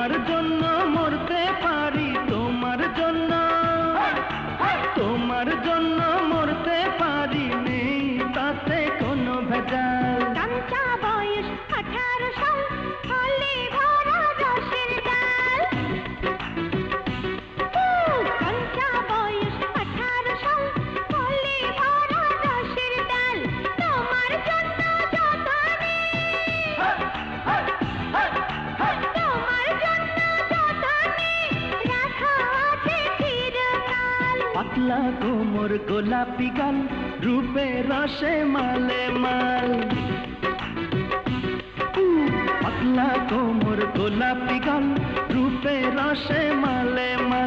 তোমার জন্য মরতে পারি, তোমার জন্য, তোমার জন্য মরতে পারি, নেই তাতে কোনো ভেজাল। কাঁচা বয়স 18 সাল, ফলে ভরা রসের ডাল। কাঁচা বয়স 18 সাল, ফলে ভরা রসের ডাল। তোমার জন্য যতনে, তোমার জন্য যতনে রাখা আছে চিরকাল। পাতলা কোমর গোলাপি গাল, রূপে রসে মালে মাল। পাতলা কোমর গোলাপি গাল, রূপে রসে